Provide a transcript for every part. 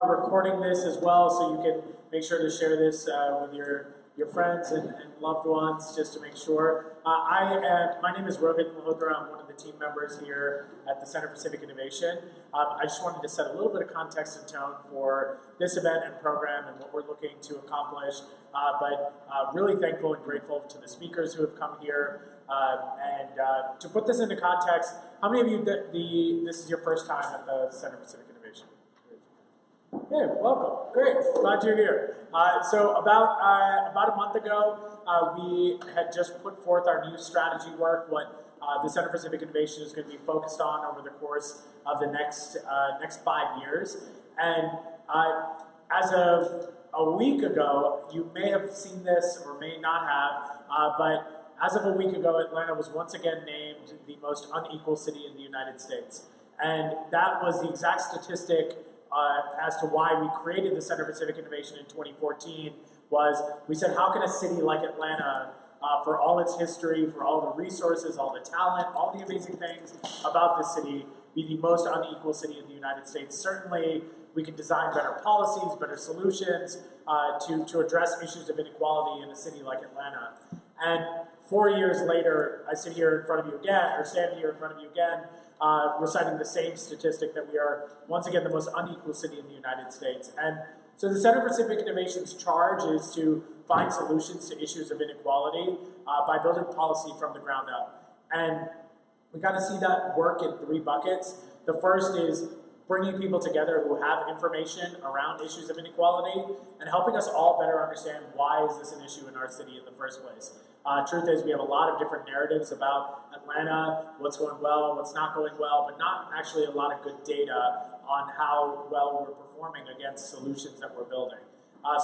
recording this as well, so you can make sure to share this with your friends and loved ones, just to make sure. My name is Rohit Malhotra. I'm one of the team members here at the Center for Civic Innovation. I just wanted to set a little bit of context and tone for this event and program and what we're looking to accomplish, but really thankful and grateful to the speakers who have come here. To put this into context, how many of you, this is your first time at the Center for Civic Innovation? Hey, welcome. Great. Glad you're here. So about a month ago, we had just put forth our new strategy work, what the Center for Civic Innovation is going to be focused on over the course of the next 5 years. And as of a week ago, you may have seen this or may not have, but as of a week ago, Atlanta was once again named the most unequal city in the United States. And that was the exact statistic as to why we created the Center for Civic Innovation in 2014, was we said, how can a city like Atlanta, for all its history, for all the resources, all the talent, all the amazing things about this city, be the most unequal city in the United States? Certainly, we can design better policies, better solutions to address issues of inequality in a city like Atlanta. And 4 years later, I sit here in front of you again, or stand here in front of you again, reciting the same statistic that we are, once again, the most unequal city in the United States. And so the Center for Civic Innovation's charge is to find solutions to issues of inequality by building policy from the ground up. And we kind of see that work in 3 buckets. The first is bringing people together who have information around issues of inequality and helping us all better understand why is this an issue in our city in the first place. Truth is, we have a lot of different narratives about Atlanta, what's going well, what's not going well, but not actually a lot of good data on how well we're performing against solutions that we're building.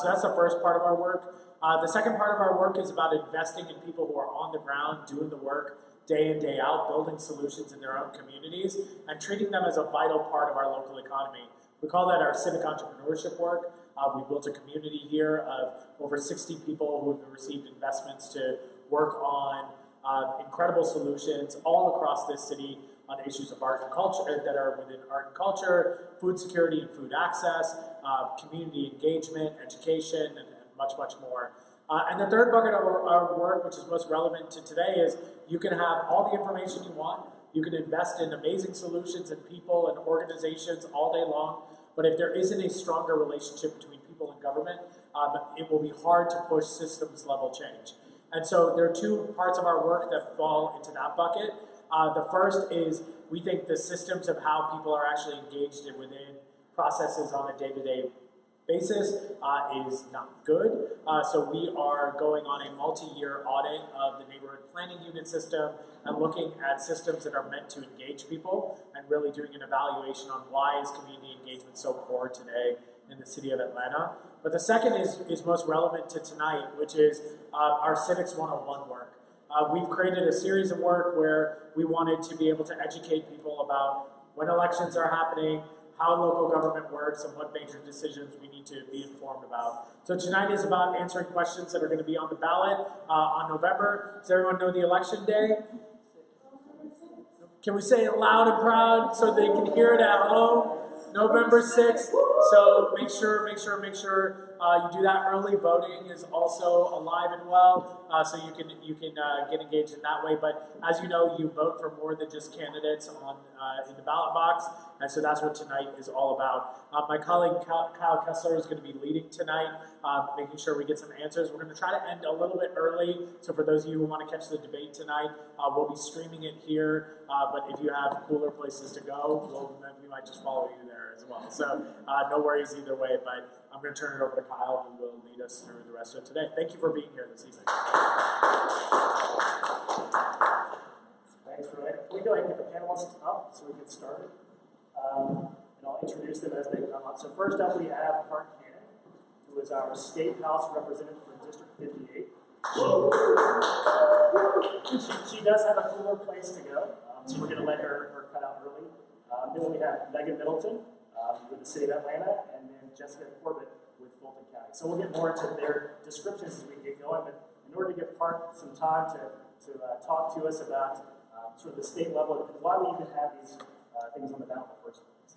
So that's the first part of our work. The second part of our work is about investing in people who are on the ground, doing the work day in, day out, building solutions in their own communities, and treating them as a vital part of our local economy. We call that our civic entrepreneurship work. We built a community here of over 60 people who have received investments to work on incredible solutions all across this city on issues of art and culture that are within art and culture, food security and food access, community engagement, education, and much, much more. And the third bucket of our work, which is most relevant to today, is you can have all the information you want. You can invest in amazing solutions and people and organizations all day long. But if there isn't a stronger relationship between people and government, it will be hard to push systems level change. And so there are 2 parts of our work that fall into that bucket. The first is we think the systems of how people are actually engaged within processes on a day-to-day basis is not good. So we are going on a multi-year audit of the neighborhood planning unit system and looking at systems that are meant to engage people and really doing an evaluation on why is community engagement so poor today in the city of Atlanta. But the second is most relevant to tonight, which is our Civics 101 work. We've created a series of work where we wanted to be able to educate people about when elections are happening, how local government works, and what major decisions we need to be informed about. So tonight is about answering questions that are going to be on the ballot on November. Does everyone know the election day? Can we say it loud and proud so they can hear it at home? November 6th. So make sure you do that. Early voting is also alive and well, so you can get engaged in that way. But as you know, you vote for more than just candidates in the ballot box, and so that's what tonight is all about. My colleague Kyle Kessler is going to be leading tonight, making sure we get some answers. We're going to try to end a little bit early, so for those of you who want to catch the debate tonight, we'll be streaming it here. But if you have cooler places to go, we might just follow you there as well. So no worries either way, but I'm going to turn it over to Kyle, who will lead us through the rest of today. Thank you for being here this evening. Thanks, Roy. Can we go ahead and get the panelists up so we get started? And I'll introduce them as they come up. So first up, we have Park Cannon, who is our State House representative for District 58. She does have a cooler place to go, so we're going to let her cut out early. Then we have Megan Middleton with the City of Atlanta, and then Jessica Corbett with Fulton County. So we'll get more into their descriptions as we get going, but in order to give Park some time to talk to us about sort of the state level and why we even have these things on the ballot in the first place.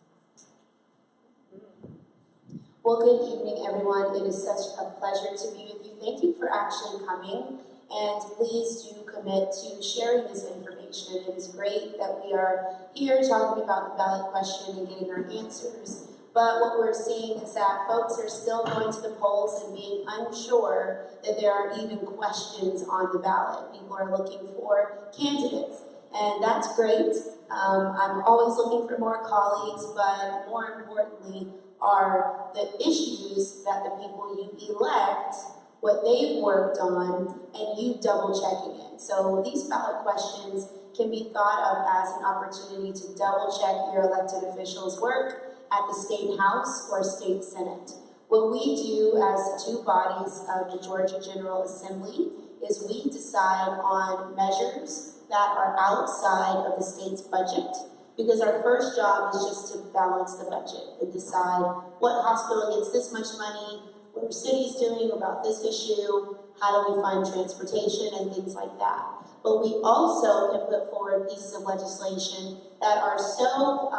Well, good evening, everyone. It is such a pleasure to be with you. Thank you for actually coming, and please do commit to sharing this information. It is great that we are here talking about the ballot question and getting our answers, but what we're seeing is that folks are still going to the polls and being unsure that there are even questions on the ballot. People are looking for candidates, and that's great. I'm always looking for more colleagues, but more importantly, are the issues that the people you elect, what they've worked on, and you double checking it. So these ballot questions can be thought of as an opportunity to double check your elected officials' work at the state house or state senate. What we do as two bodies of the Georgia General Assembly is we decide on measures that are outside of the state's budget, because our first job is just to balance the budget and decide what hospital gets this much money, what are cities doing about this issue, how do we fund transportation and things like that. But we also can put forward pieces of legislation that are so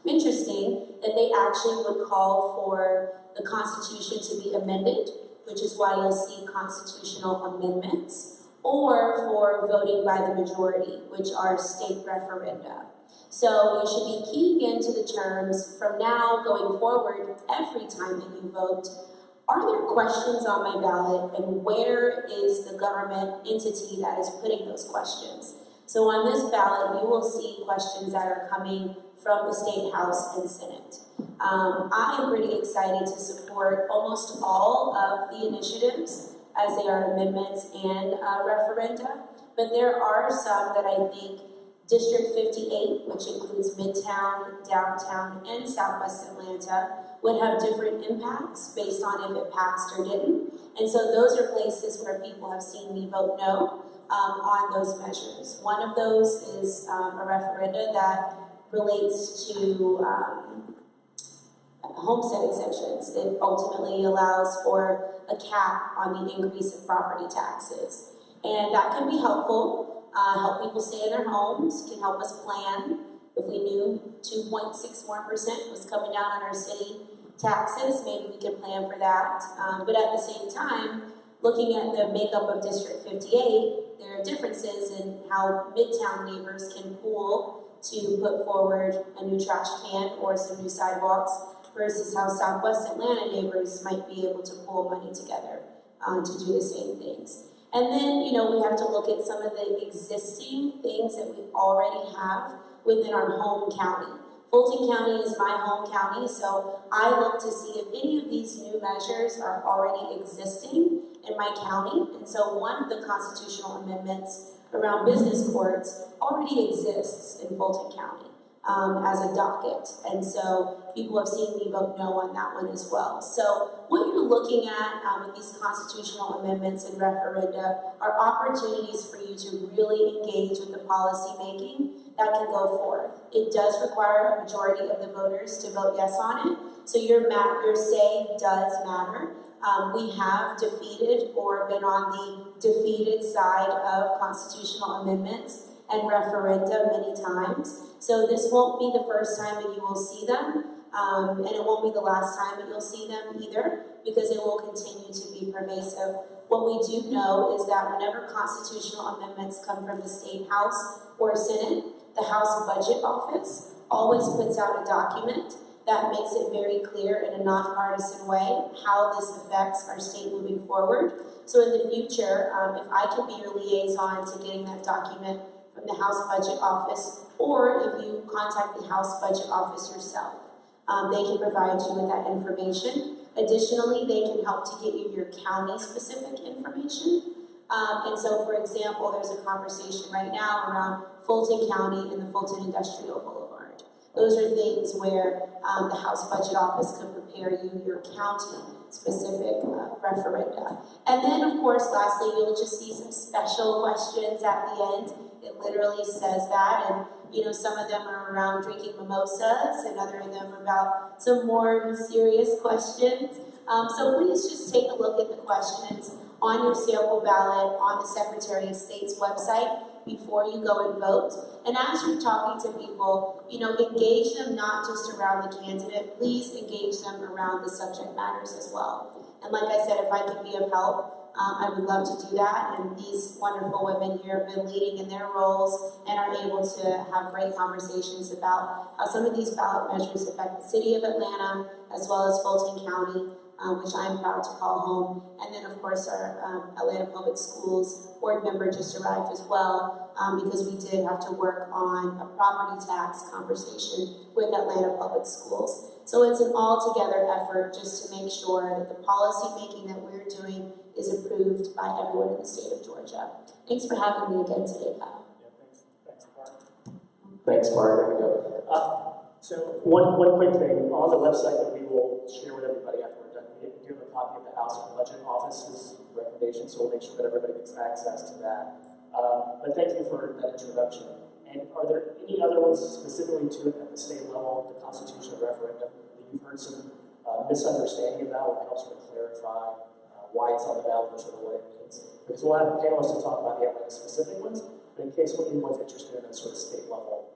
interesting that they actually would call for the Constitution to be amended, which is why you'll see constitutional amendments, or for voting by the majority, which are state referenda. So you should be keying into the terms from now going forward every time that you vote. Are there questions on my ballot, and where is the government entity that is putting those questions? So on this ballot, you will see questions that are coming from the State House and Senate. I am pretty excited to support almost all of the initiatives as they are amendments and referenda, but there are some that I think District 58, which includes Midtown, Downtown, and Southwest Atlanta, would have different impacts based on if it passed or didn't. And so those are places where people have seen me vote no on those measures. One of those is a referenda that relates to homestead exemptions. It ultimately allows for a cap on the increase of property taxes. And that can be helpful. Help people stay in their homes, can help us plan. If we knew 2.64% was coming down on our city taxes, maybe we could plan for that. But at the same time, looking at the makeup of District 58, there are differences in how Midtown neighbors can pool to put forward a new trash can or some new sidewalks versus how Southwest Atlanta neighbors might be able to pool money together to do the same things. And then, we have to look at some of the existing things that we already have within our home county. Fulton County is my home county, so I look to see if any of these new measures are already existing in my county. And so one of the constitutional amendments around business courts already exists in Fulton County as a docket. And so people have seen me vote no on that one as well. So what you're looking at with these constitutional amendments and referenda are opportunities for you to really engage with the policy making that can go forth. It does require a majority of the voters to vote yes on it. So your say does matter. We have defeated or been on the defeated side of constitutional amendments and referenda many times. So this won't be the first time that you will see them, and it won't be the last time that you'll see them either, because it will continue to be pervasive. What we do know is that whenever constitutional amendments come from the State House or Senate, the House Budget Office always puts out a document that makes it very clear in a nonpartisan way how this affects our state moving forward. So in the future, if I can be your liaison to getting that document from the House Budget Office, or if you contact the House Budget Office yourself, they can provide you with that information. Additionally, they can help to get you your county-specific information. And so, for example, there's a conversation right now around Fulton County and the Fulton Industrial Boulevard. Those are things where the House Budget Office can prepare you your county-specific referenda. And then, of course, lastly, you'll just see some special questions at the end. It literally says that, and some of them are around drinking mimosas, and other of them are about some more serious questions. So please just take a look at the questions on your sample ballot on the Secretary of State's website. before you go and vote. And as you're talking to people, engage them not just around the candidate, please engage them around the subject matters as well. And like I said, if I could be of help, I would love to do that. And these wonderful women here have been leading in their roles and are able to have great conversations about how some of these ballot measures affect the city of Atlanta as well as Fulton County, which I'm proud to call home. And then, of course, our Atlanta Public Schools board member just arrived as well, because we did have to work on a property tax conversation with Atlanta Public Schools. So it's an all-together effort just to make sure that the policy making that we're doing is approved by everyone in the state of Georgia. Thanks for having me again today, Kyle. Yeah, thanks, Mark. Thanks, Mark. There we go. So one quick thing, on the website that we will share with everybody after we're done, we do have a copy of the House Budget Office's recommendation, so we'll make sure that everybody gets access to that. But thank you for that introduction. And are there any other ones specifically to it at the state level, the constitutional referendum, that you've heard some misunderstanding about, or helps to clarify why it's on the ballot, or sort of what it means? Because we'll have panelists to talk about the Atlanta specific ones, but in case anyone's interested in those sort of state level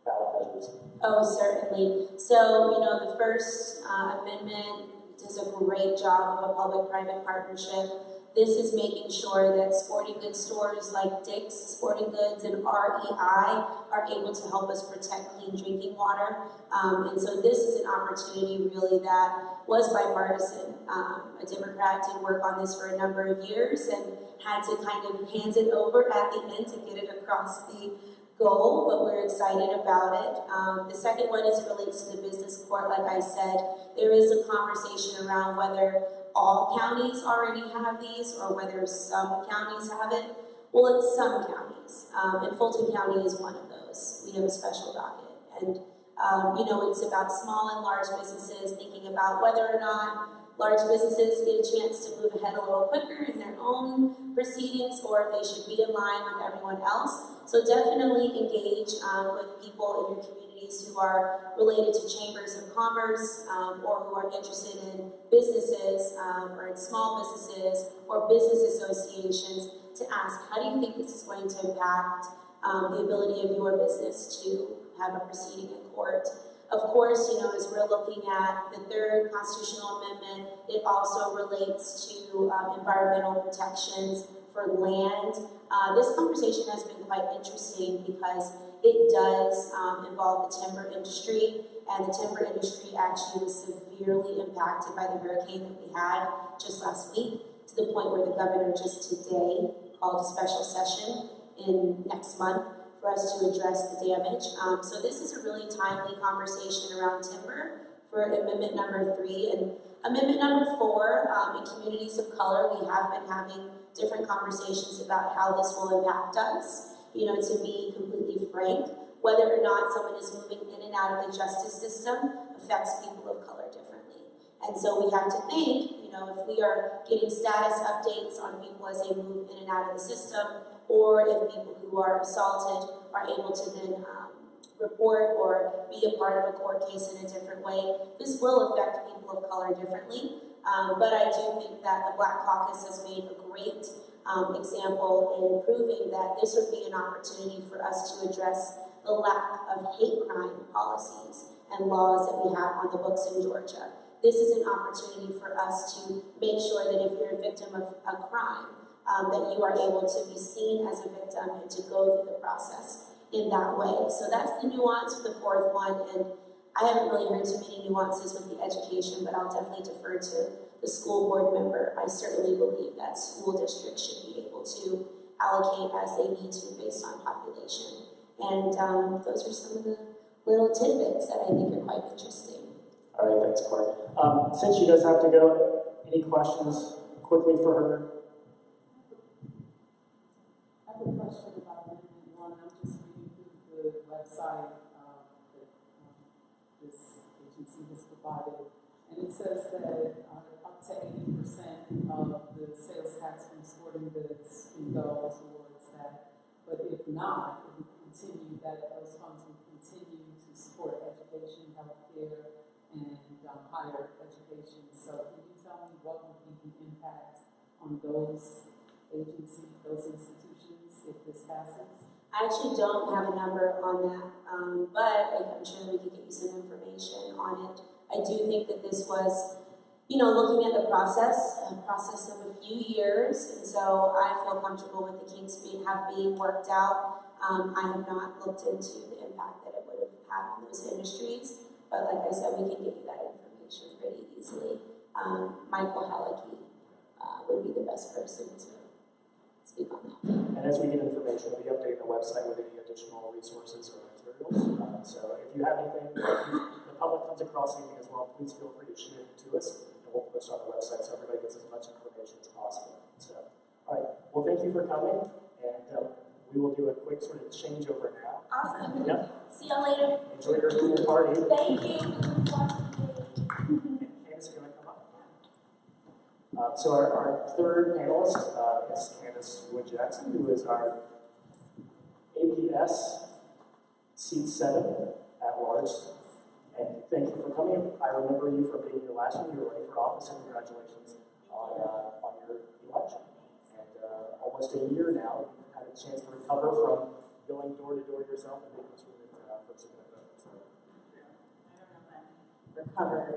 ballot measures. Oh, certainly. So, the first amendment does a great job of a public-private partnership. This is making sure that sporting goods stores like Dick's Sporting Goods and REI are able to help us protect clean drinking water. And so this is an opportunity really that was bipartisan. A Democrat did work on this for a number of years and had to kind of hand it over at the end to get it across the goal, but we're excited about it. The second one is relates to the business court. Like I said, there is a conversation around whether all counties already have these or whether some counties have it. Well, it's some counties, and Fulton County is one of those. We have a special docket. And, it's about small and large businesses thinking about whether or not large businesses get a chance to move ahead a little quicker in their own proceedings, or if they should be in line with everyone else. So definitely engage with people in your communities who are related to chambers of commerce, or who are interested in businesses, or in small businesses, or business associations, to ask, how do you think this is going to impact the ability of your business to have a proceeding in court? Of course, as we're looking at the third constitutional amendment, it also relates to environmental protections for land. This conversation has been quite interesting because it does involve the timber industry, and the timber industry actually was severely impacted by the hurricane that we had just last week, to the point where the governor just today called a special session in next month for us to address the damage. So this is a really timely conversation around timber for amendment number 3. And amendment number 4, in communities of color, we have been having different conversations about how this will impact us. To be completely frank, whether or not someone is moving in and out of the justice system affects people of color differently. And so we have to think, if we are getting status updates on people as they move in and out of the system, or if people who are assaulted are able to then report or be a part of a court case in a different way, this will affect people of color differently. But I do think that the Black Caucus has made a great example in proving that this would be an opportunity for us to address the lack of hate crime policies and laws that we have on the books in Georgia. This is an opportunity for us to make sure that if you're a victim of a crime, that you are able to be seen as a victim and to go through the process in that way. So that's the nuance for the fourth one, and I haven't really heard too many nuances with the education, but I'll definitely defer to the school board member. I certainly believe that school districts should be able to allocate as they need to based on population. And those are some of the little tidbits that I think are quite interesting. All right, thanks, Mark. Since she does have to go, any questions quickly for her? I have a question about Amendment 1. I'm just reading through the website that this agency has provided, and it says that up to 80% of the sales tax from sporting goods can go towards that. But if not, it would continue, that those funds would continue to support education, healthcare, and higher education. So can you tell me what would be the impact on those agencies, those institutions? if this passes? I actually don't have a number on that, but I'm sure that we could get you some information on it. I do think that this was, looking at the process, a process of a few years, and so I feel comfortable with the kinks being worked out. I have not looked into the impact that it would have had on those industries, but like I said, we can get you that information pretty easily. Michael Halicki would be the best person to speak on that. And as we get information, we'll be updating the website with any additional resources or materials. So if you have anything, if the public comes across anything as well, please feel free to shoot it to us, and we'll post it on the website so everybody gets as much information as possible. So, all right. Well, thank you for coming, and we will do a quick sort of changeover now. Awesome. Yep. See y'all later. Enjoy your pool party. Thank you. Candace, you want to come up? So our third panelist is Candace Wood-Jackson, who is our APS seat 7 at large. And thank you for coming. I remember you from being here last year. You were running for office, and congratulations on your election. And almost a year now, you've had a chance to recover from going door to door yourself and making sure that folks are going to vote. So. Recovering.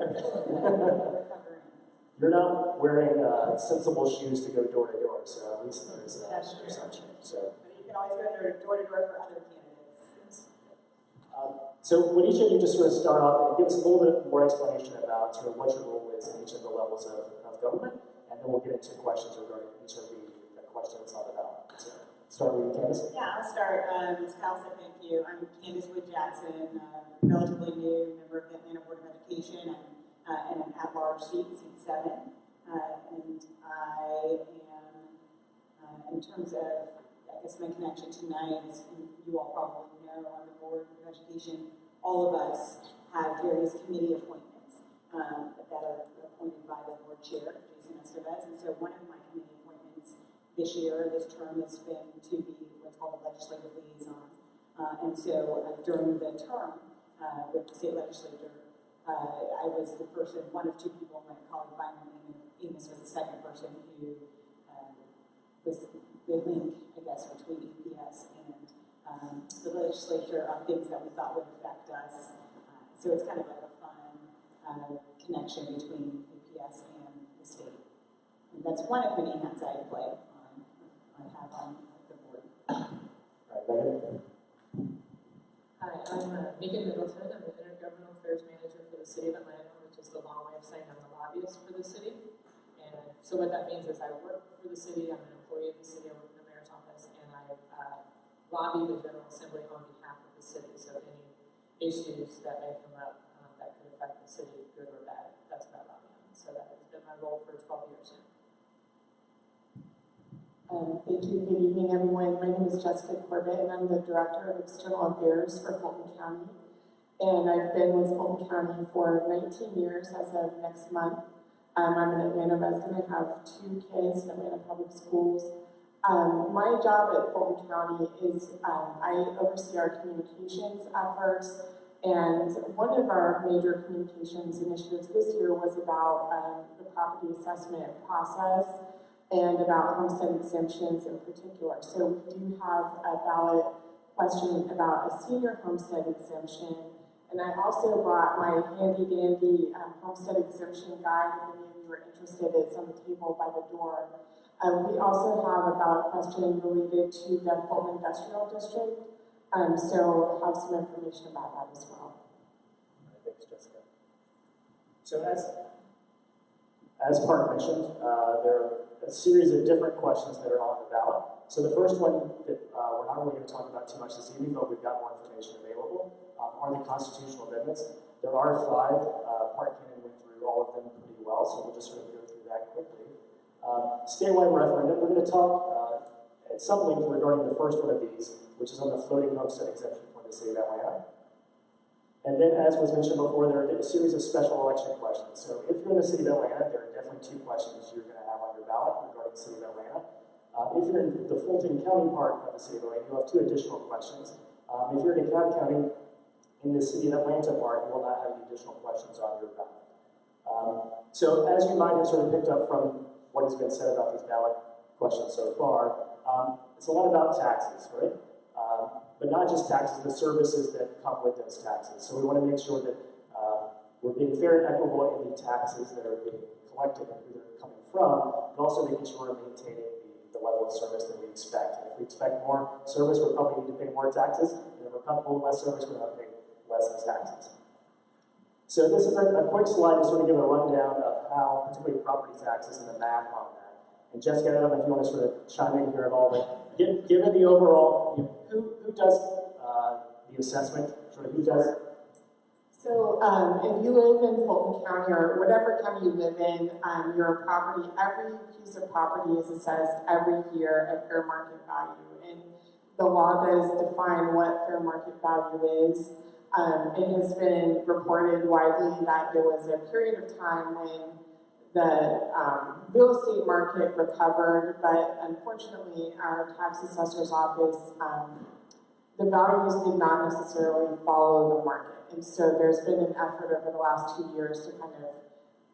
You're not wearing sensible shoes to go door to door, so at least there's something. So. But you can always go door to door for other candidates. So would each of you just sort of start off and give us a little bit more explanation about sort of what your role is in each of the levels of government, and then we'll get into questions regarding each of the questions on the ballot. So start with you, Candace. Yeah, I'll start. As Cal said, thank you. I'm Candace Wood-Jackson, relatively new member of the Atlanta Board of Education, and an at-large seat 7. And I am, in terms of, I guess my connection tonight is, you all probably know, on the Board of Education, all of us have various committee appointments that are appointed by the board chair, Jason Estevez. And so one of my committee appointments this term, has been to be what's called a legislative liaison. And so during the term with the state legislature, I was the person, one of 2 people, my colleague Byron Amos was the second person who was the link, I guess, between EPS and the legislature on things that we thought would affect us. So it's kind of like a fun connection between EPS and the state. And that's one of many hats I play on the board. All right, Megan. Hi, I'm Megan Middleton. I'm the Intergovernmental Affairs Manager for the City of Atlanta, which is the long way of saying I'm a lobbyist for the city. And so what that means is I work for the city, I'm an employee of the city, I work in the mayor's office, and I lobby the General Assembly on behalf of the city. So any issues that may come up that could affect the city, good or bad, that's what I lobby on. So that has been my role for 12 years now. Thank you. Good evening, everyone. My name is Jessica Corbett, and I'm the Director of External Affairs for Fulton County. And I've been with Fulton County for 19 years as of next month. I'm an Atlanta resident. I have 2 kids in Atlanta Public Schools. My job at Fulton County is I oversee our communications efforts, and one of our major communications initiatives this year was about the property assessment process and about homestead exemptions in particular. So we do have a ballot question about a senior homestead exemption, and I also brought my handy-dandy homestead exemption guide. If any of you are interested, it's on the table by the door. We also have a ballot question related to the Fulton Industrial District, so I'll have some information about that as well. Thanks, Jessica. So as Park mentioned, there are a series of different questions that are on the ballot. So the first one that we're not really going to talk about too much this evening, but we've got more information available, are the constitutional amendments. There are 5. Park Cannon went through all of them pretty well, so we'll just sort of go through that quickly. Statewide referendum, we're going to talk at some length regarding the first one of these, which is on the floating homestead exemption for the city of Atlanta. And then, as was mentioned before, there are a series of special election questions. So if you're in the city of Atlanta, there are definitely 2 questions you're going to have on your ballot regarding the city of Atlanta. If you're in the Fulton County part of the city of Atlanta, you'll have 2 additional questions. If you're in DeKalb County, in the city of Atlanta part, you will not have any additional questions on your ballot. So as you might have sort of picked up from what has been said about these ballot questions so far, it's a lot about taxes, right? But not just taxes, the services that come with those taxes. So we want to make sure that we're being fair and equitable in the taxes that are being collected and who they're coming from, but also making sure we're maintaining the level of service that we expect. And if we expect more service, we'll probably need to pay more taxes. And if we're comfortable with less service, we're going to pay less in taxes. So this is a quick slide to sort of give a rundown of how, particularly property taxes and the math on that. And Jessica, I don't know if you want to sort of chime in here at all, but given the overall, who does the assessment? Sort of who does it? So if you live in Fulton County or whatever county you live in, your property, every piece of property is assessed every year at fair market value. And the law does define what fair market value is. It has been reported widely that there was a period of time when the real estate market recovered, but unfortunately our tax assessor's office, the values did not necessarily follow the market. And so there's been an effort over the last 2 years to kind of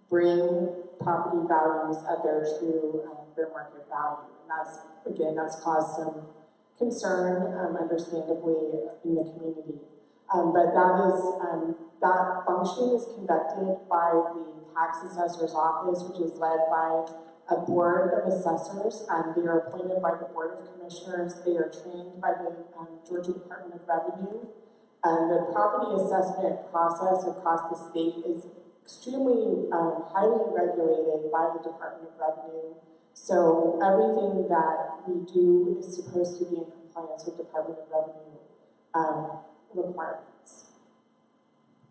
bring property values at their true fair market value. And that's caused some concern, understandably, in the community. But that function is conducted by the tax assessor's office, which is led by a board of assessors. They are appointed by the Board of Commissioners. They are trained by the Georgia Department of Revenue. The property assessment process across the state is extremely highly regulated by the Department of Revenue. So everything that we do is supposed to be in compliance with Department of Revenue requirements.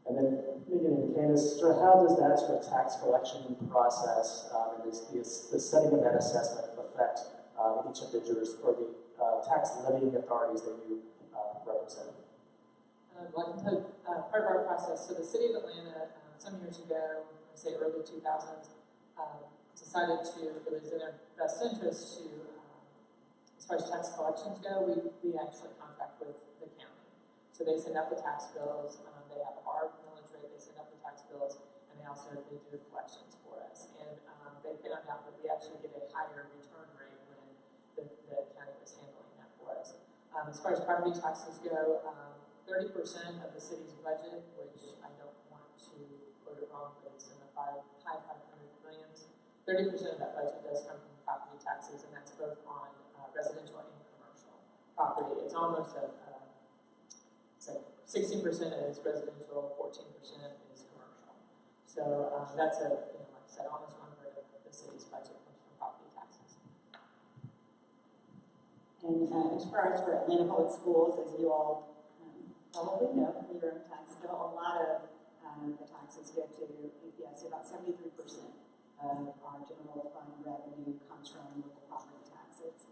And then, Megan and Candace, sort of how does that sort of tax collection process and the setting of that assessment affect each of the jurors or the tax levying authorities that you represent? Well, I can tell you, part of our process, so the city of Atlanta, some years ago, I say early 2000s, decided it was in their best interest to, as far as tax collections go, we actually contract with the county. So they send out the tax bills, they have our millage rate, they send out the tax bills, and they do the collections for us. And they found out that we actually get a higher return rate when the county was handling that for us. As far as property taxes go, 30% of the city's budget, which I don't want to quote it wrong, but it's in the high 500 millions. 30% of that budget does come from property taxes, and that's both on residential and commercial property. It's almost it's like 16% is residential, 14% is commercial. So that's like I said, almost 1/3 of the city's budget comes from property taxes. And as far as for Atlanta Public Schools, as you all probably know from your own tax bill, a lot of the taxes go to APS. About 73% of our general fund revenue comes from local property taxes.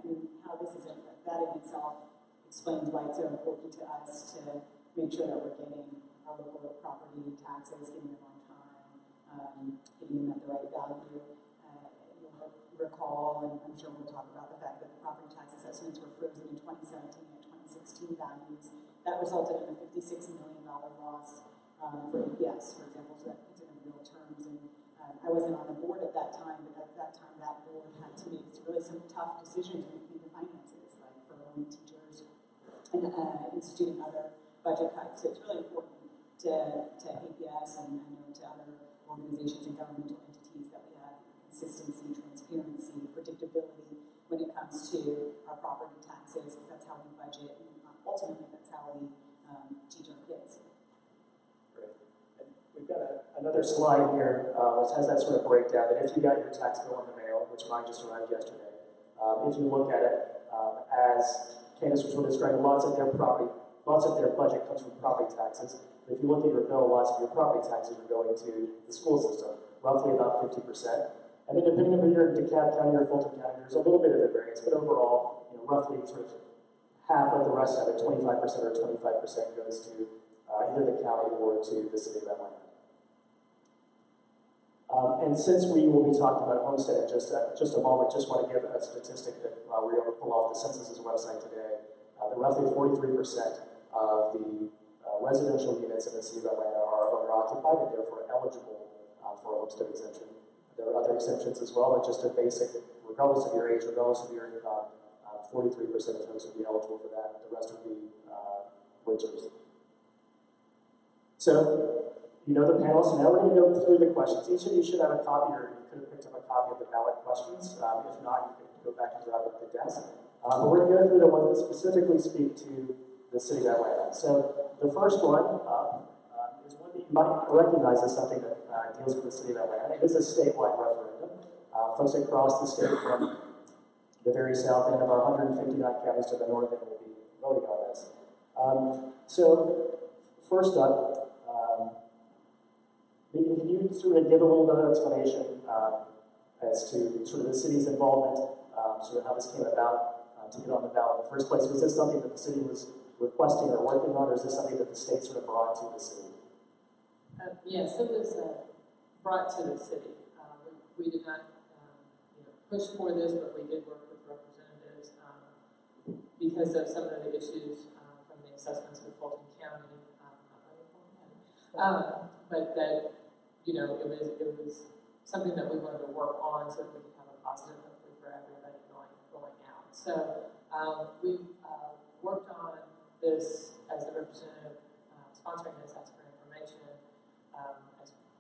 And how this is, that in itself explains why it's so important to us to make sure that we're getting our local property taxes, getting them on time, getting them at the right value. You'll recall, and I'm sure we'll talk about the fact that the property tax assessments were frozen in 2017 and 2016 values. That resulted in a $56 million loss for APS, for example, so that puts it in real terms. And I wasn't on the board at that time, but at that time that board had to make really some tough decisions when it came to finances, like furloughing teachers and instituting other budget cuts. So it's really important to APS and I know to other organizations and governmental entities that we have consistency, transparency, predictability when it comes to our property taxes, because that's how we budget. Ultimately, that's how we teach our kids. Great. And we've got another slide here which has that sort of breakdown. And if you got your tax bill in the mail, which mine just arrived yesterday, if you look at it, as Candace was sort of describing, lots of their budget comes from property taxes. But if you look at your bill, lots of your property taxes are going to the school system, roughly about 50%. And then depending on if you're in DeKalb County or Fulton County, there's a little bit of a variance, but overall, roughly sort of half of the rest of it, 25% or 25% goes to either the county or to the city of Atlanta. And since we will be talking about Homestead in just a moment, just want to give a statistic that we were able to pull off the census's website today. That roughly 43% of the residential units in the city of Atlanta are owner-occupied and therefore eligible for a homestead exemption. There are other exemptions as well, but just a basic, regardless of your age, regardless of your income, 43% of folks would be eligible for that. The rest would be renters. So, you know the panel, so now we're going to go through the questions. Each of you should have a copy, or you could have picked up a copy of the ballot questions. If not, you can go back and grab it at the desk. But we're going to go through the ones that specifically speak to the city of Atlanta. So the first one is one that you might recognize as something that deals with the city of Atlanta. It is a statewide referendum. Folks across the state from the very south end of our 159 counties to the north end will be voting on this. So first up, can you sort of give a little bit of explanation as to sort of the city's involvement, sort of how this came about to get on the ballot in the first place? Was this something that the city was requesting or working on, or is this something that the state sort of brought to the city? Yes, it was brought to the city. We did not push for this, but we did work with representatives because of some of the issues from the assessments with Fulton County, but that it was something that we wanted to work on so that we could have a positive hopefully for everybody going out. So we worked on this as the representative sponsoring this, asked for information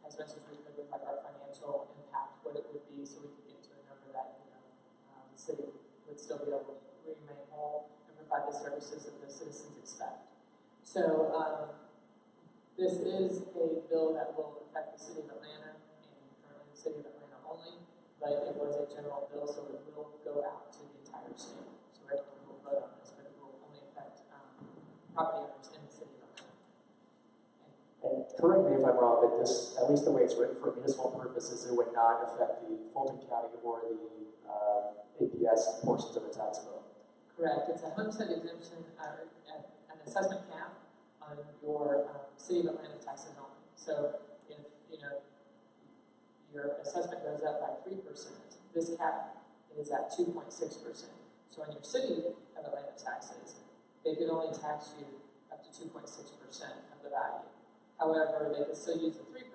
as much as we could with like our financial impact, what it would be, so we could get to a number that the city would still be able to remain whole and provide the services that the citizens expect. So this is a bill that will affect the city of Atlanta and currently the city of Atlanta only, but it was a general bill, so it will go out to the entire state. So everyone will vote on this, but it will only affect property owners in the city of Atlanta. And correct me if I'm wrong, but this, at least the way it's written for municipal purposes, it would not affect the Fulton County or the APS portions of the tax bill. Correct. It's a homestead exemption, an assessment cap on your city of Atlanta taxes only. So if your assessment goes up by 3%, this cap is at 2.6%. So on your city of Atlanta taxes, they could only tax you up to 2.6% of the value. However, they could still use the 3%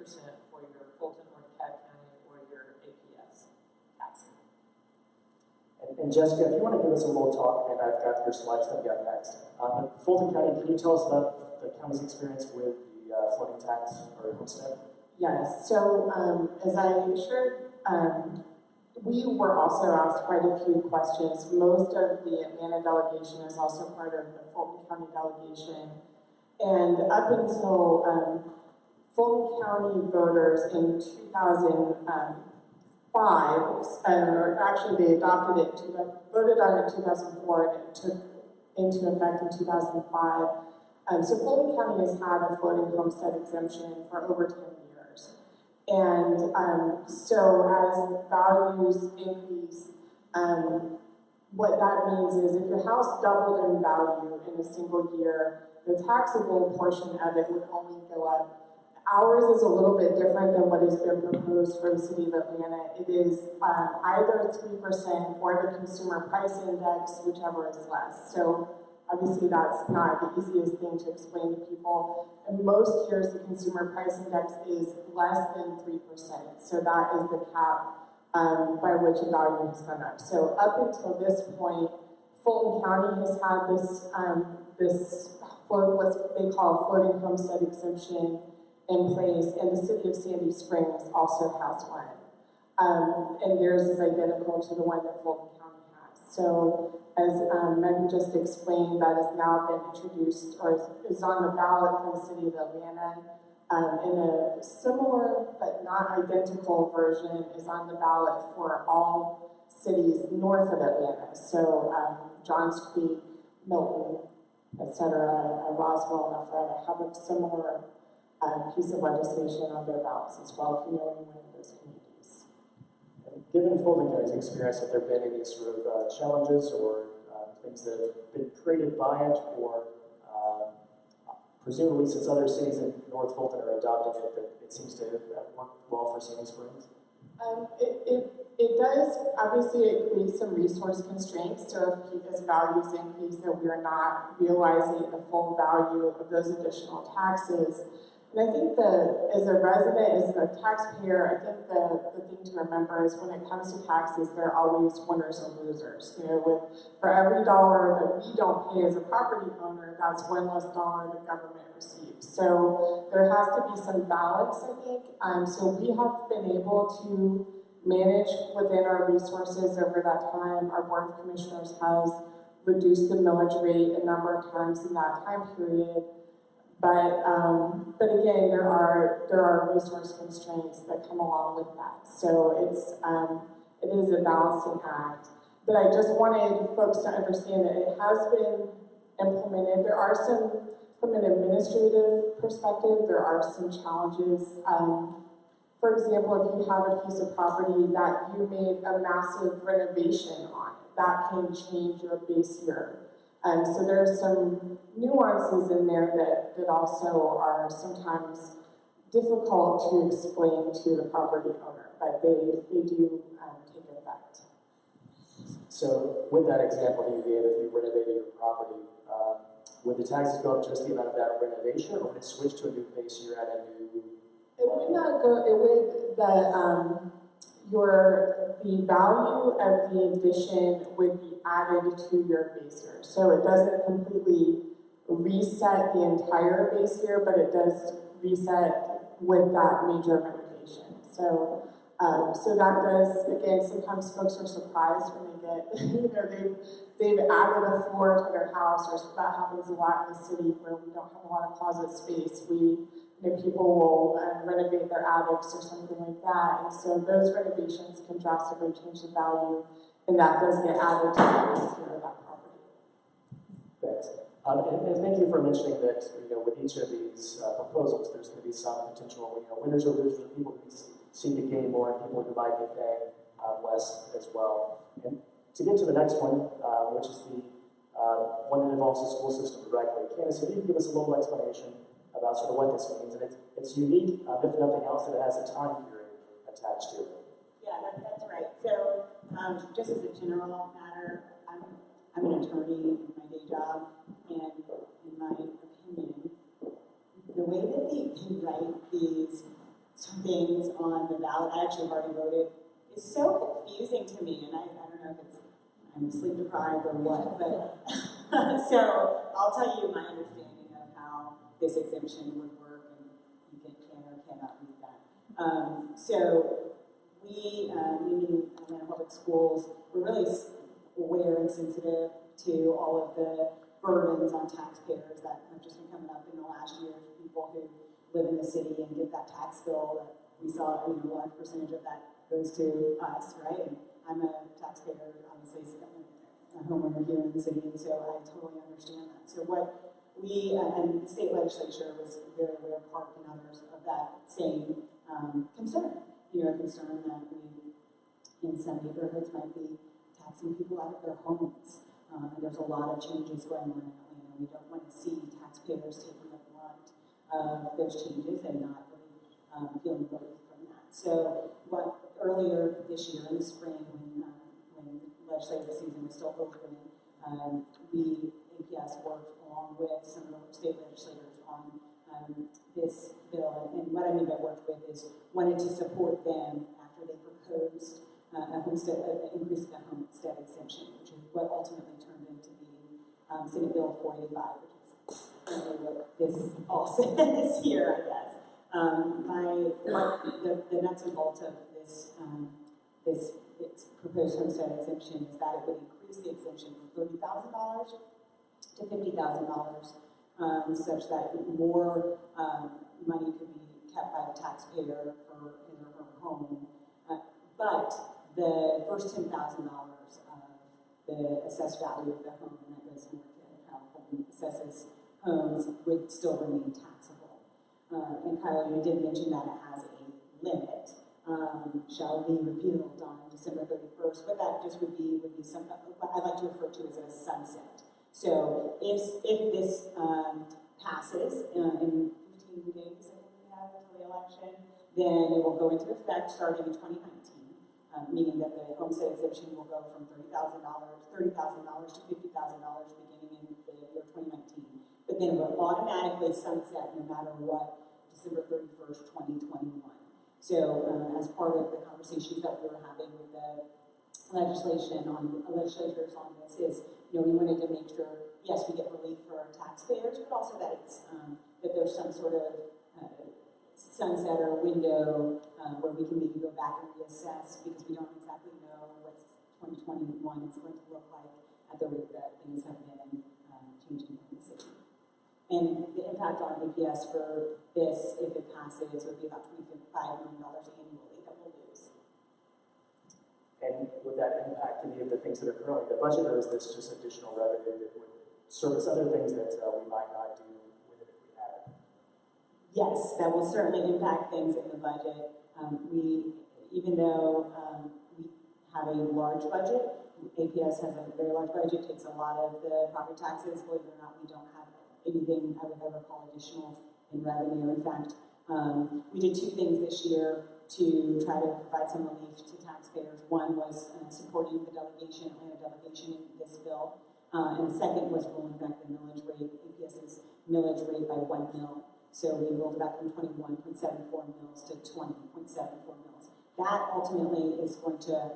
for your Fulton or DeKalb County or your APS taxes. And Jessica, if you want to give us a little talk, and I've got your slides coming up next. Fulton County, can you tell us about the county's experience with the floating tax or homestead? Yes, so as I shared, we were also asked quite a few questions. Most of the Atlanta delegation is also part of the Fulton County delegation. And up until Fulton County voters in 2005, or actually they adopted it, voted on it in 2004, and it took into effect in 2005. So Fulton County has had a floating homestead exemption for over 10 years. And so as values increase, what that means is if your house doubled in value in a single year, the taxable portion of it would only go up. Ours is a little bit different than what has been proposed for the city of Atlanta. It is either 3% or the consumer price index, whichever is less. So obviously that's not the easiest thing to explain to people. In most years, the consumer price index is less than 3%. So that is the cap by which a value has gone up. So up until this point, Fulton County has had what they call floating homestead exemption in place, and the city of Sandy Springs also has one. And theirs is identical to the one that Fulton County has. So as Megan just explained, that has now been introduced, or is on the ballot for the city of Atlanta. In a similar but not identical version is on the ballot for all cities north of Atlanta. So Johns Creek, Milton, etc., Roswell, and Alpharetta have a similar piece of legislation on their ballots as well, if you know anyone in those communities. And given Fulton County's experience, have there been any sort of challenges or things that have been created by it, or presumably since other cities in North Fulton are adopting it, that it seems to work well for Sandy Springs? It does, obviously it creates some resource constraints, so if as values increase that we're not realizing the full value of those additional taxes. And I think that as a resident, as a taxpayer, I think the thing to remember is when it comes to taxes, there are always winners and losers. You know, for every dollar that we don't pay as a property owner, that's one less dollar the government receives. So there has to be some balance, I think. So we have been able to manage within our resources over that time. Our Board of Commissioners has reduced the millage rate a number of times in that time period. But again, there are resource constraints that come along with that. So it is a balancing act. But I just wanted folks to understand that it has been implemented. There are some, from an administrative perspective, there are some challenges. For example, if you have a piece of property that you made a massive renovation on, that can change your base year. So there's some nuances in there that also are sometimes difficult to explain to the property owner, but they do take effect. So with that example you gave, if you renovated your property, would the taxes go up just the amount of that renovation, or would it switch to a new base year at a new? It would not go. It would the value of the addition would be added to your base year. So it doesn't completely reset the entire base year, but it does reset with that major renovation. So that does, again, sometimes folks are surprised when they get, they've added a floor to their house, or that happens a lot in the city where we don't have a lot of closet space. People will renovate their attics or something like that, and so those renovations can drastically change the value, and that does get added to the base year of that property. Thanks. And thank you for mentioning that, with each of these proposals, there's going to be some potential, winners or losers, people who seem to gain more and people who might be paying less as well. And to get to the next one, which is the one that involves the school system directly, Candace, if you can give us a little explanation about sort of what this means, and it's unique, if nothing else, that it has a time period attached to it. Yeah, that's right. So, just as a general matter, I'm an attorney in my day job, and in my opinion, the way that they write these things on the ballot, I actually already wrote it, is so confusing to me, and I don't know if I'm sleep deprived or what, but so I'll tell you my understanding of how this exemption would work, and you can or cannot read that. So we, meaning Atlanta Public Schools, we're really aware and sensitive to all of the burdens on taxpayers that have just been coming up in the last year for people who live in the city and get that tax bill that we saw, a large percentage of that goes to us, right? And I'm a taxpayer, obviously, a homeowner here in the city, and so I totally understand that. So what we, and the state legislature was very aware, Park and others, of that same concern. A concern that we, in some neighborhoods, might be taxing people out of their homes. And there's a lot of changes going on in Atlanta. We don't want to see taxpayers taking the brunt of those changes and not really feeling relief from that. So, earlier this year in the spring, when legislative season was still open, we, APS, worked along with some of the state legislators on this bill. And what I mean by worked with is wanted to support them after they proposed a homestead, increase in the homestead exemption, which is what ultimately turned into being Senate Bill 485, which is really what this all says here, I guess. The nuts and bolts of this proposed homestead exemption is that it would increase the exemption from $30,000 to $50,000, such that more money could be kept by the taxpayer for his or her home. But the first $10,000 of the assessed value of the home, and that goes more to how Fulton assesses homes, would still remain taxable. And Kyle, you did mention that it has a limit. Shall be repealed on December 31st, but that just would be some, what I like to refer to as a sunset. So if this passes in 15 days, I think we have until the election, then it will go into effect starting in 2019, meaning that the homestead exemption will go from $30,000 to $50,000 beginning in the year 2019. But then it will automatically sunset no matter what December 31st, 2021. So as part of the conversations that we were having with the legislators on this is, we wanted to make sure, yes, we get relief for our taxpayers, but also that it's that there's some sort of sunset or window where we can maybe go back and reassess, because we don't exactly know what 2021 is going to look like at the rate that things have been changing in the city. And the impact on APS for this, if it passes, would be about $25 million annually that we'll lose. And would that impact any of the things that are currently in the budget, or is this just additional revenue that would service other things that we might not do with it if we had it? Yes, that will certainly impact things in the budget. Even though we have a large budget, APS has a very large budget, takes a lot of the property taxes. Believe it or not, we don't have anything I would ever call additional in revenue. In fact, we did two things this year to try to provide some relief to taxpayers. One was supporting the Atlanta delegation in this bill, and the second was rolling back the millage rate, APS's millage rate by 1 mil. So we rolled back from 21.74 mils to 20.74 mils. That ultimately is going to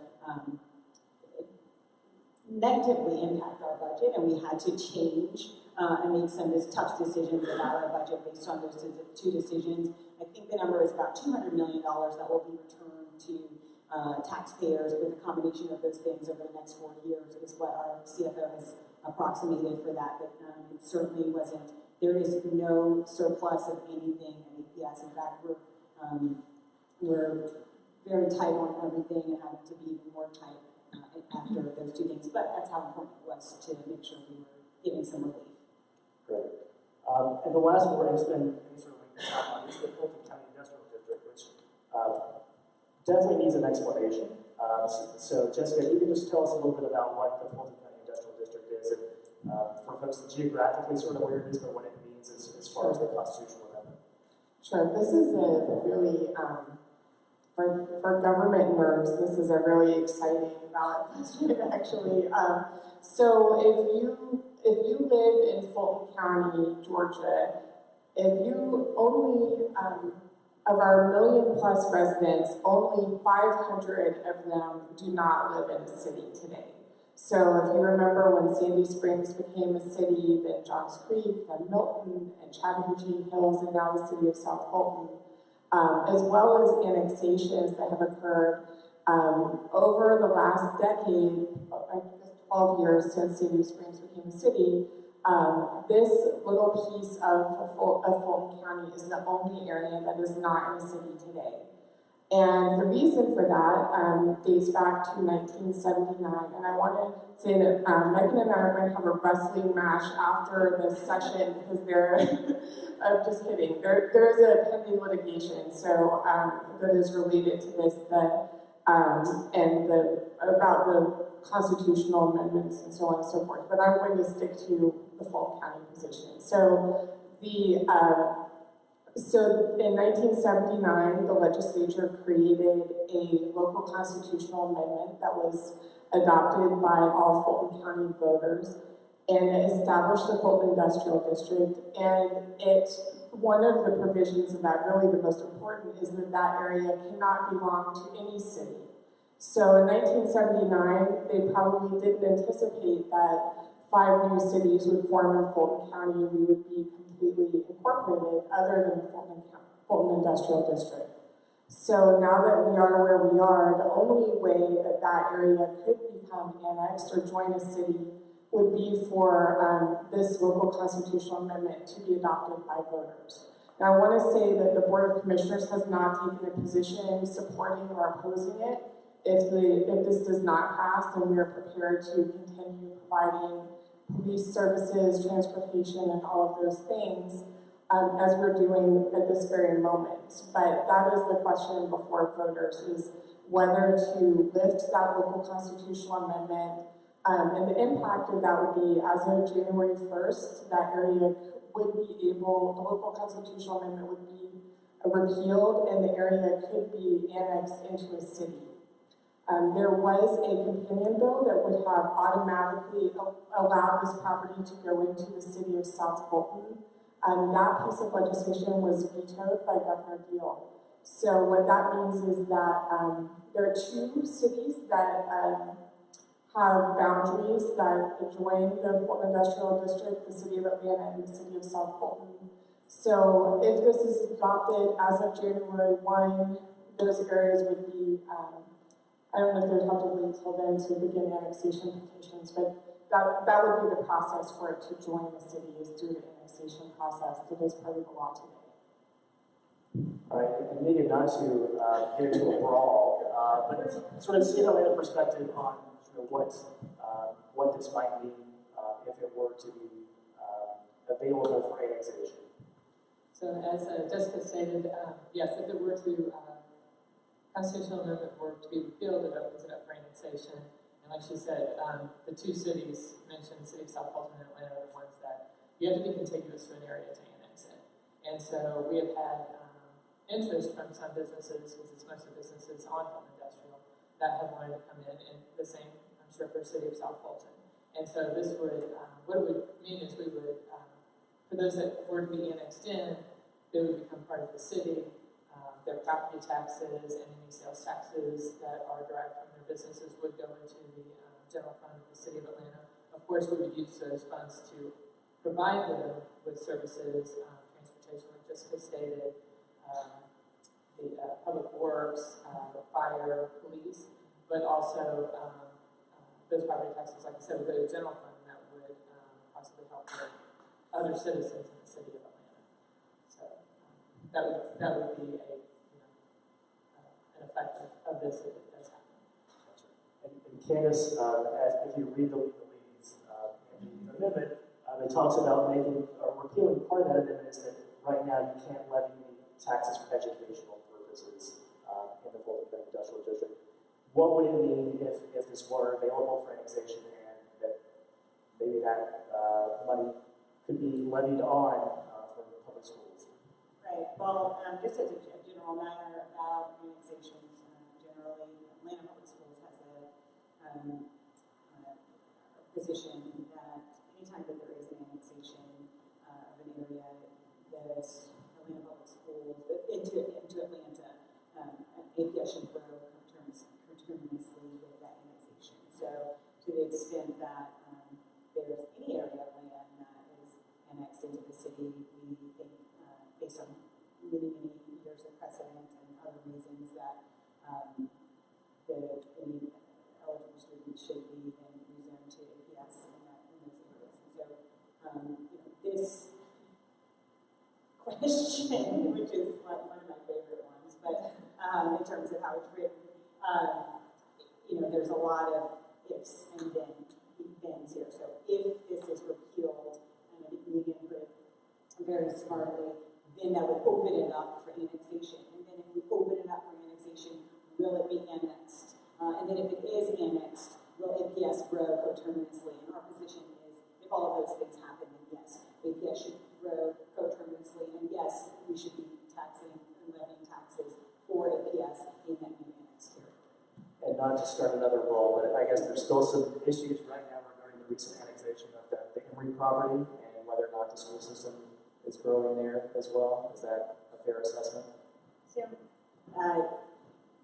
negatively impact our budget, and we had to change and make some tough decisions about our budget based on those two decisions. I think the number is about $200 million that will be returned to taxpayers with a combination of those things over the next 4 years is what our CFO has approximated for that, but it certainly wasn't. There is no surplus of anything at APS. In fact, we're very tight on everything and had to be even more tight after those two things. But that's how important it was to make sure we were giving some relief. Great. And the last one we're going to spend any sort of length time on is the Fulton County Industrial District, which definitely needs an explanation. So Jessica, if you could just tell us a little bit about what the Fulton County Industrial District is, and for folks that geographically sort of where it is, but what it means as far as the constitutional amendment. Sure, this is a really, for government nerds, this is a really exciting ballot question, actually. So if you live in Fulton County, Georgia, if you only, of our 1 million+ residents, only 500 of them do not live in the city today. So if you remember when Sandy Springs became a city, then Johns Creek, then Milton, and Chattahoochee Hills, and now the city of South Fulton, as well as annexations that have occurred over the last decade, I guess 12 years since Sandy Springs became a city. This little piece of Fulton County is the only area that is not in a city today. And the reason for that dates back to 1979. And I want to say that Megan and I are going to have a wrestling match after this session because I'm just kidding. There is a pending litigation, so that is related to this, about the constitutional amendments and so on and so forth. But I'm going to stick to the Fulton County position. So So in 1979, the legislature created a local constitutional amendment that was adopted by all Fulton County voters, and it established the Fulton Industrial District. And one of the provisions of that, really the most important, is that that area cannot belong to any city. So in 1979, they probably didn't anticipate that 5 new cities would form in Fulton County and we would be completely incorporated other than the Fulton Industrial District. So now that we are where we are, the only way that that area could become annexed or join a city would be for this local constitutional amendment to be adopted by voters. Now I want to say that the Board of Commissioners has not taken a position supporting or opposing it. If this does not pass, then we are prepared to continue providing police services, transportation, and all of those things as we're doing at this very moment. But that is the question before voters, is whether to lift that local constitutional amendment. And the impact of that would be, as of January 1st, that area would be able, the local constitutional amendment would be repealed and the area could be annexed into a city. There was a companion bill that would have automatically allowed this property to go into the city of South Fulton, And that piece of legislation was vetoed by Governor Deal. So what that means is that there are two cities that have boundaries that adjoin the Fulton Industrial District, the city of Atlanta and the city of South Fulton. So if this is adopted as of January 1, those areas would be, I don't know if they'd have to wait until then to begin annexation petitions, but that would be the process for it to join the city, is through the annexation process. So that's part of the law today. All right, and maybe not to get into a brawl, but sort of see a perspective on what this might mean if it were to be available for annexation. So as Jessica stated, yes, if it were to, constitutional amendment were to be repealed, it opens it up for annexation. And like she said, the two cities mentioned, city of South Fulton and Atlanta, are the ones that you have to be contiguous to an area to annex it. And so we have had interest from some businesses, because it's mostly businesses on Fulton Industrial, that have wanted to come in, and the same, I'm sure, for city of South Fulton. And so this would, what it would mean is we would, for those that were to be annexed in, they would become part of the city. Their property taxes and any sales taxes that are derived from their businesses would go into the general fund of the city of Atlanta. Of course, we would use those funds to provide them with services, transportation, like Jessica stated, the public works, fire, police, but also those property taxes, like I said, would go to the general fund, and that would possibly help with other citizens in the city of Atlanta. So that would be a an effect of this if it does happen. And Candace, if you read the legalese in the amendment, it talks about making or repealing part of that amendment is that right now you can't levy any taxes for educational purposes in the Fulton County Industrial District. What would it mean if this were available for annexation and that maybe that money could be levied on for public schools? Right, well, just as a general matter about annexations, generally, Atlanta Public Schools has a position that anytime that there is an annexation of an area, that Atlanta Public Schools, into Atlanta, APS should grow coterminously with that annexation. So to the extent that there's any area of land that is annexed into the city, we think, based on many years of precedent and other reasons, that any eligible students should be then rezoned to APS in those areas. And so, this question, which is one of my favorite ones, but in terms of how it's written, there's a lot of ifs and thens here. So if this is repealed, and I think Megan put it very smartly, then that would open it up for annexation. And then if we open it up for annexation, will it be annexed? And then if it is annexed, will APS grow coterminously? And our position is, if all of those things happen, then yes, APS should grow coterminously, and yes, we should be taxing and levying taxes for APS in that new annexed territory. And not to start another brawl, but I guess there's still some issues right now regarding the recent annexation of the Emory property and whether or not the school system is growing there as well. Is that a fair assessment? So,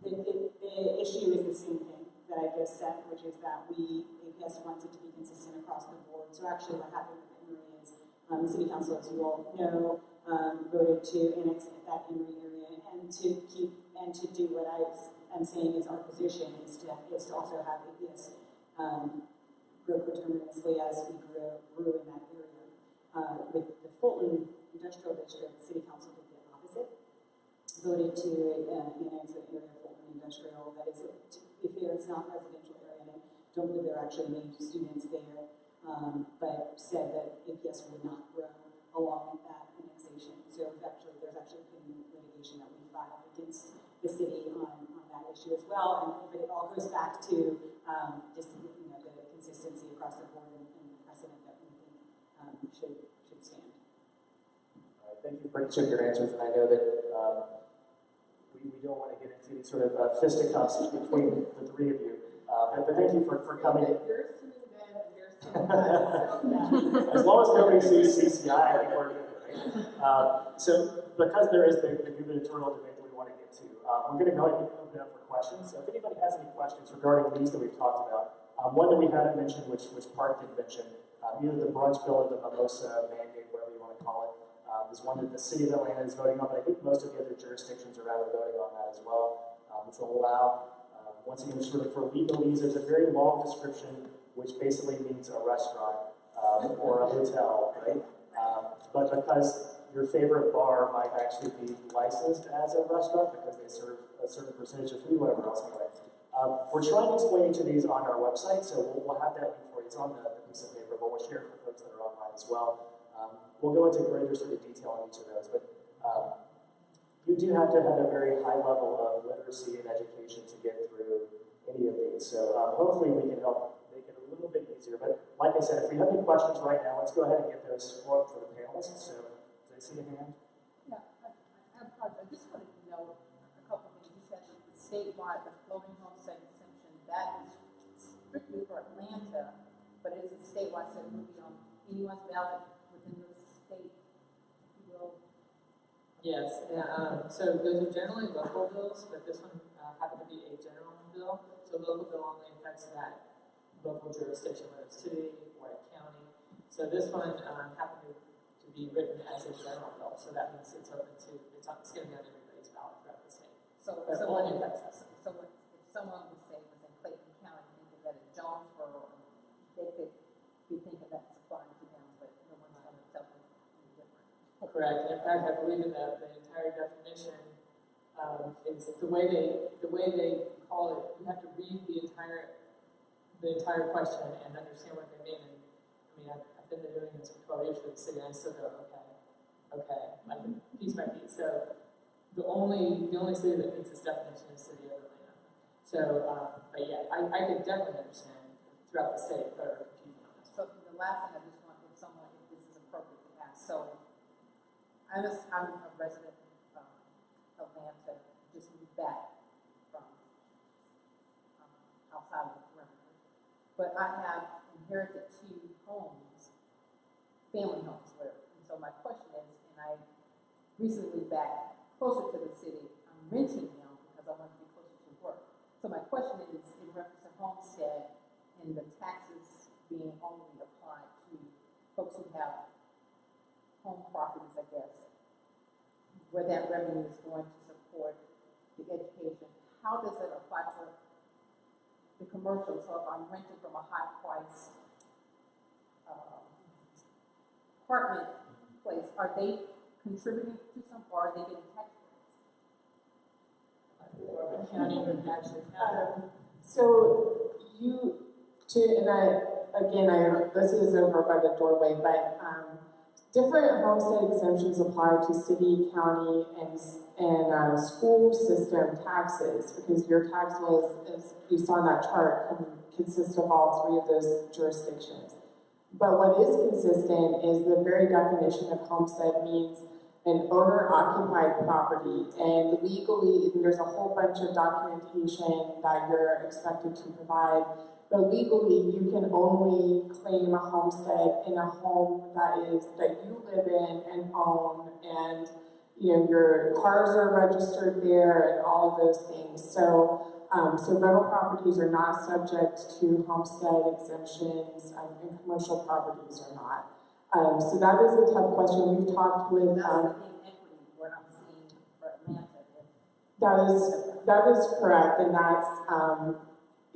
the issue is the same thing that I just said, which is that APS wants it to be consistent across the board. So actually what happened with Emory is the city council, as you all know, voted to annex that Emory area and to do what I'm saying is our position is to also have APS grow coterminously as we grew in that area. With the Fulton Industrial District, City Council did the opposite, voted to annex an area of Fulton Industrial that is, to be fair, it's not a residential area, and I don't believe there are actually many students there, but said that APS would not grow along with that annexation. So there's actually pending litigation that we filed against the city on that issue as well, but it all goes back to just the consistency across the board and the precedent that we think should stand. Thank you for each of your answers, and I know that we don't want to get into sort of fisticuffs between the three of you, but thank you for coming. Here's to me then, and here's to me. As long as nobody sees CCI, I think we're good. right? So because there is the gubernatorial debate that we want to get to, we're going to go ahead and open up for questions. So if anybody has any questions regarding these that we've talked about, one that we haven't mentioned, which Park did mention, either the brunch bill or the mimosa mandate, whatever you want to call it, is one that the city of Atlanta is voting on, but I think most of the other jurisdictions are rather voting on that as well, which will allow, once again, sort of for legalese, there's a very long description, which basically means a restaurant or a hotel, right? But because your favorite bar might actually be licensed as a restaurant because they serve a certain percentage of food, whatever else, anyway. We're trying to explain each of these on our website, so we'll have that link for you. It's on the piece of paper, but we'll share it for folks that are online as well. We'll go into greater sort of detail on each of those, but you do have to have a very high level of literacy and education to get through any of these. So hopefully we can help make it a little bit easier. But like I said, if we have any questions right now, let's go ahead and get those for the panelists. So did I see a hand? Yeah, I just wanted to know a couple of things. You said that the statewide, the floating homestead exemption, that is strictly for Atlanta, but it is a statewide, so it would be on anyone's ballot within the state, if you will. Yes, yeah, so those are generally local bills, but this one happened to be a general bill. So local bill only affects that local jurisdiction, whether it's city or a county. So this one happened to be written as a general bill, so that means it's open to, it's going to be on everybody's ballot throughout the state. So But someone, only affects us. so if someone would say was in Clayton County, thinking that in Jonesboro, they could be thinking that's applying to them, but no one's going to tell them any different. Correct. In fact, I believe in the entire definition is the way they call it. You have to read the entire question and understand what they mean. And I mean, I've been doing this for 12 years for the city, and I still go, okay, like piece by piece. So the only city that meets this definition is the city of Atlanta. So, but yeah, I could definitely understand throughout the state if there are confusion on this. So the last thing I just want, if this is appropriate to ask, so I'm a resident of Atlanta, just moved back from outside of the perimeter, but I have inherited 2 homes, family homes, whatever. And so my question is, and I recently moved back closer to the city, I'm renting now because I want to be closer to work. So my question is, in reference to Homestead and the taxes being only applied to folks who have home properties, I guess, where that revenue is going to support the education, how does it apply for the commercial? So if I'm renting from a high-priced apartment place, are they contributing to some, or are they getting tax breaks? County would actually have So this is over by the doorway, but different homestead exemptions apply to city, county, and school system taxes, because your tax bill, as you saw in that chart, consists of all 3 of those jurisdictions. But what is consistent is the very definition of homestead means an owner-occupied property, and legally, there's a whole bunch of documentation that you're expected to provide, but legally, you can only claim a homestead in a home that you live in and own, and your cars are registered there and all of those things. So rental properties are not subject to homestead exemptions, and commercial properties are not. So that is a tough question. We've talked with. That's the inequity what I'm seeing for Atlanta. That is correct, and that's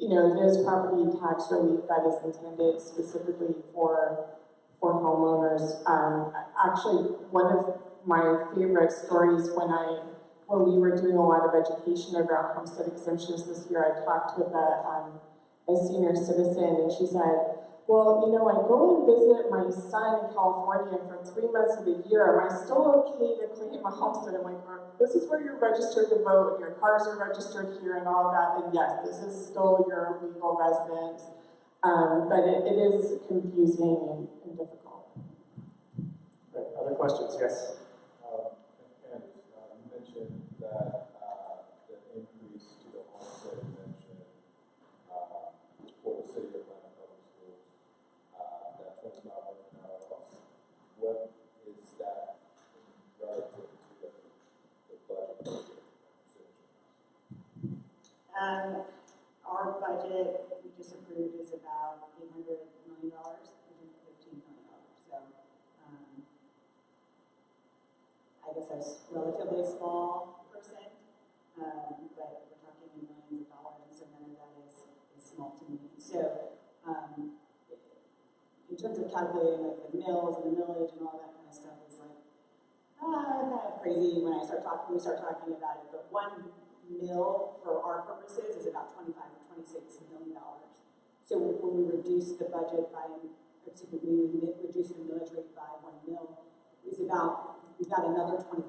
it is property tax relief that is intended specifically for homeowners. Actually, one of my favorite stories when we were doing a lot of education around homestead exemptions this year, I talked with a senior citizen, and she said, well, I go and visit my son in California for 3 months of the year. Am I still okay to claim a homestead? I'm like, this is where you're registered to vote, and your cars are registered here and all of that. And yes, this is still your legal residence. But it is confusing and difficult. Right. Other questions? Yes. And you mentioned that the increase to the homestead exemption for the city of Atlanta public schools, that $25 million loss, what is that our budget, we just approved is about $800 million, $815 million. So, I guess that's relatively small percent, but we're talking in millions of dollars, so none of that is small to me. So, in terms of calculating like the mills and the millage and all that kind of stuff, it's like, kind of crazy when we start talking about it, but 1 mil for our purposes is about $25 to $26 million. So when we reduce the budget by, we reduce the millage rate by 1 mil, we've got another $25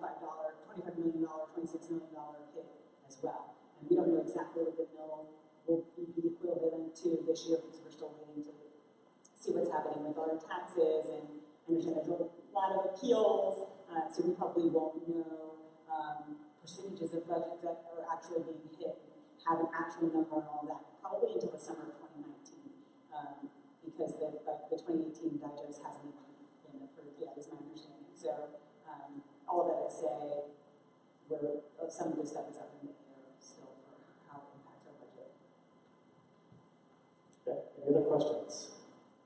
million, $26 million hit as well. And we don't know exactly what the mill will be equivalent to this year because we're still waiting to see what's happening with our taxes, and understand there's a lot of appeals, so we probably won't know percentages of budgets that are actually being hit, have an actual number and all that, probably until the summer of 2019, because the 2018 digest hasn't even been approved yet, is my understanding. So all of that to say, some of this stuff is up in the air still for how it impacts our budget. Okay, any other questions?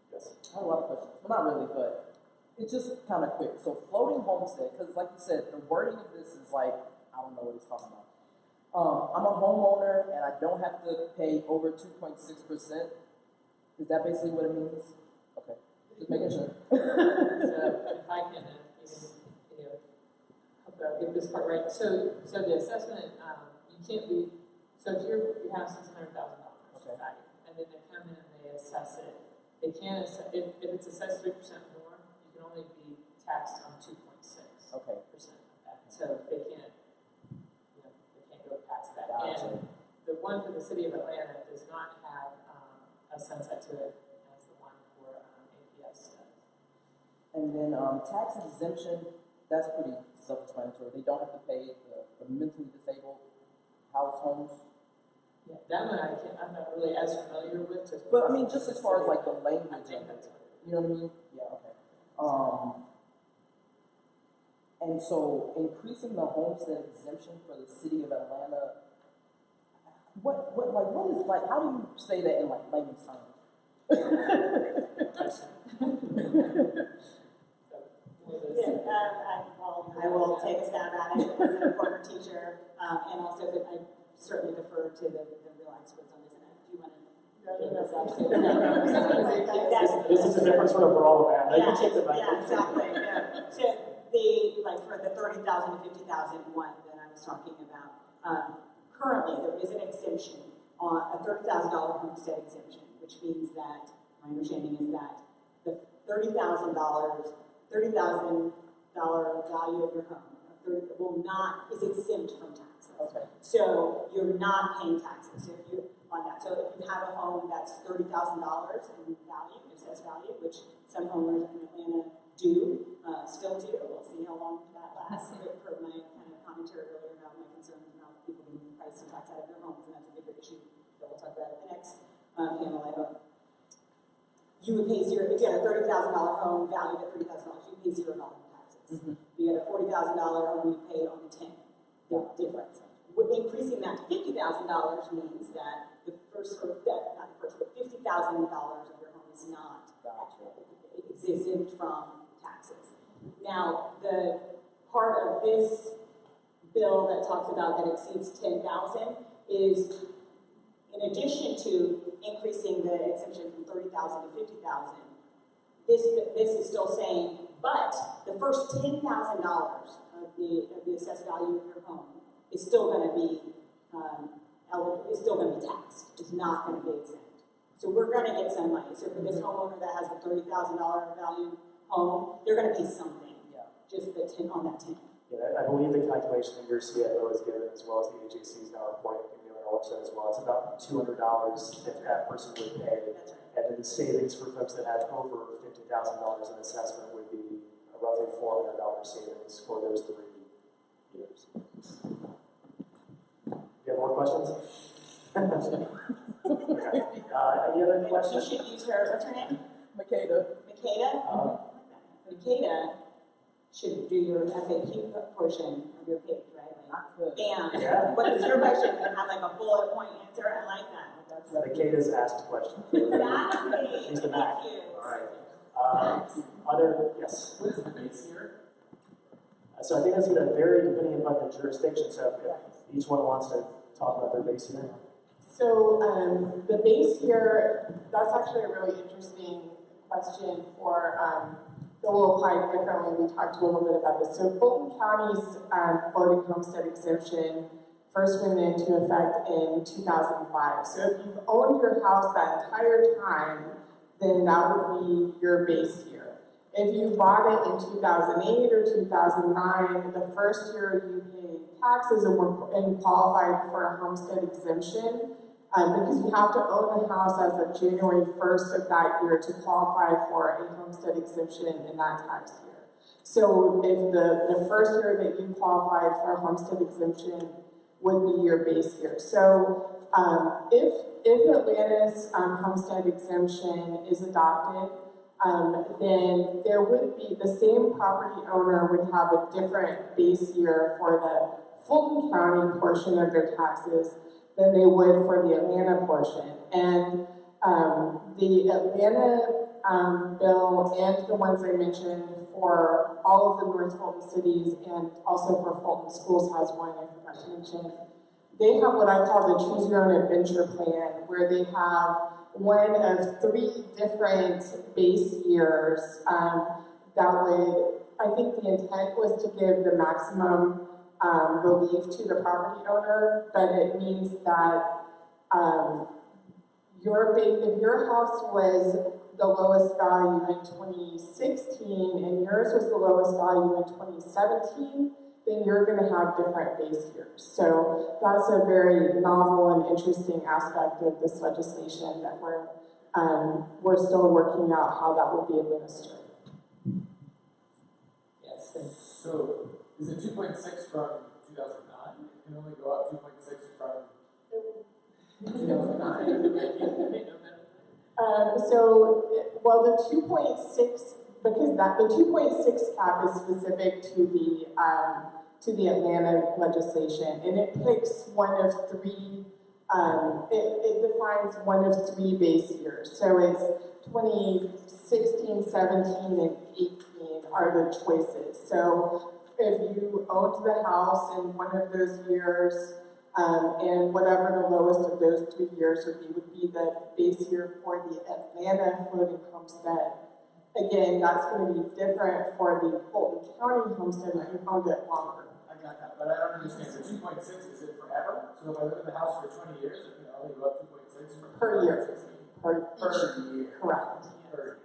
Yes. I have a lot of questions. Well, not really, but it's just kind of quick. So floating homestead, because like you said, the wording of this is like, I don't know what it's talking about. I'm a homeowner and I don't have to pay over 2.6%. Is that basically what it means? Okay, just making sure. So if I can get this part right. So the assessment, you can't be, so if your house is $100,000 Okay. value, and then they come in and they assess it, they can assess, if it's assessed 3% more, you can only be taxed on 2.6% Okay. of that. So they can't, they can't go past that. Gotcha. And the one for the city of Atlanta does not have a sunset to it as the one for APS does. And then tax exemption, that's pretty self-explanatory. They don't have to pay the mentally disabled homes. Yeah, that one I'm not really as familiar with. Just But I mean, just as far as like the language I think of that's it, what it you know what I mean? Yeah, okay. And so increasing the homestead exemption for the city of Atlanta, what is, like, how do you say that in like layman's terms? I will take a stab at it as a former teacher, and also that I certainly defer to the real experts on this. And do you want to? This is a different sort of brawl, man. You take the mic. Yeah, exactly. Yeah. So for the 30,000 to 50,000 one that I was talking about, currently there is an exemption on a $30,000 homestead exemption, which means that my understanding is that the $30,000 value of your home is exempt from taxes. Okay. So you're not paying taxes. So if you on that, so if you have a home that's $30,000 in value, assessed value, which some homeowners in Atlanta still do. We'll see how long that lasts. Per my kind of commentary earlier about my concerns about people getting price and tax out of their homes, and that's a bigger issue that we'll talk about at the next panel, I hope. You would pay zero, if you had a $30,000 home valued at $30,000, you pay $0 in taxes. Mm-hmm. If you had a $40,000 home, you pay only $10. The difference. With increasing that to $50,000 means that not the first, but $50,000 of your home is not exempt from taxes. Now, the part of this bill that talks about that exceeds 10,000 is, in addition to increasing the exemption from 30,000 to 50,000, this is still saying, but the first $10,000 of the assessed value of your home is still going to be taxed. It's not going to be exempt. So we're going to get some money. So for this homeowner that has a $30,000 value home, they're going to pay something. Yeah. Just the 10 on that 10. Yeah, I believe the calculation that your CFO has given, as well as the AJC's now reporting in the website as well, it's about $200 that that person would pay. That's right. And then the savings for folks that have over $50,000 in assessment would be a roughly $400 savings for those 3 years. You have more questions? Okay. Any other questions? You should use her, what's her name? Makeda. Makeda? Makeda should do your FAQ portion of your page, right? Like, bam. Yeah. What is your question? And have like a bullet point answer. I like that. Makata's asked question. Exactly. She's the Mac. Thank you. All right. Other, yes? What is the base here? So I think that's going to vary depending upon the jurisdiction. So if each one wants to talk about their base here. So the base here, that's actually a really interesting question for, that will apply differently. We talked a little bit about this. So Fulton County's floating homestead exemption first went into effect in 2005. So if you've owned your house that entire time, then that would be your base year. If you bought it in 2008 or 2009, the first year you paid taxes and qualified for a homestead exemption, because you have to own the house as of January 1st of that year to qualify for a homestead exemption in that tax year. So if the first year that you qualified for a homestead exemption would be your base year. So if Atlanta's homestead exemption is adopted, then there would be the same property owner would have a different base year for the Fulton County portion of their taxes than they would for the Atlanta portion. And the Atlanta bill and the ones I mentioned for all of the North Fulton cities and also for Fulton schools has one I forgot to mention. They have what I call the Choose Your Own Adventure plan, where they have one of 3 different base years that would, I think the intent was to give the maximum relief to the property owner, but it means that if your house was the lowest value in 2016 and yours was the lowest value in 2017, then you're going to have different base years. So that's a very novel and interesting aspect of this legislation that we're still working out how that will be administered. Yes. So is it 2.6 from 2009? It can only go up 2.6 from 2009. Well, the 2.6, because the 2.6 cap is specific to the Atlanta legislation, and it picks one of 3. It defines one of 3 base years. So it's 2016, 17, and 18 are the choices. So if you owned the house in one of those years, and whatever the lowest of those 3 years would be the base year for the Atlanta floating homestead. Again, that's going to be different for the Fulton County homestead if you owned it longer. I got that, but I don't understand. So 2.6, is it forever? So if I live in the house for 20 years, it can only go up 2.6 from Per year. 2016? Per year. Correct. Per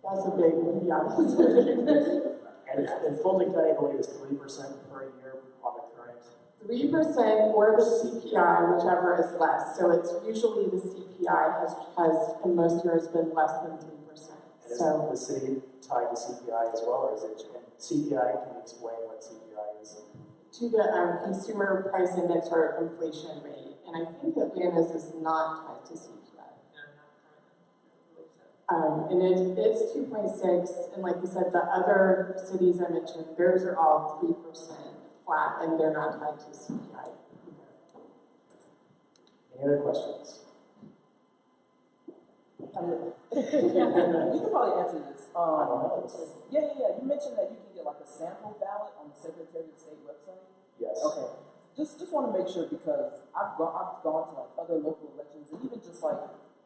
That's a big one, yeah. That's a big one. And in Fulton County, I believe it's 3% per year on the current. 3% or the CPI, whichever is less. So it's usually the CPI has in most years been less than 3%. And So is the city tied to CPI as well, or is it CPI? Can you explain what CPI is? to the consumer price index or inflation rate, and I think Atlanta's is not tied to CPI. And it's 2.6, and like you said, the other cities I mentioned, theirs are all 3% flat, and they're not tied to CPI. Any other questions? You can probably answer this. I don't know. Yeah. You mentioned that you can get like a sample ballot on the Secretary of State website. Yes. Okay. Just want to make sure because I've gone to like other local elections and even just like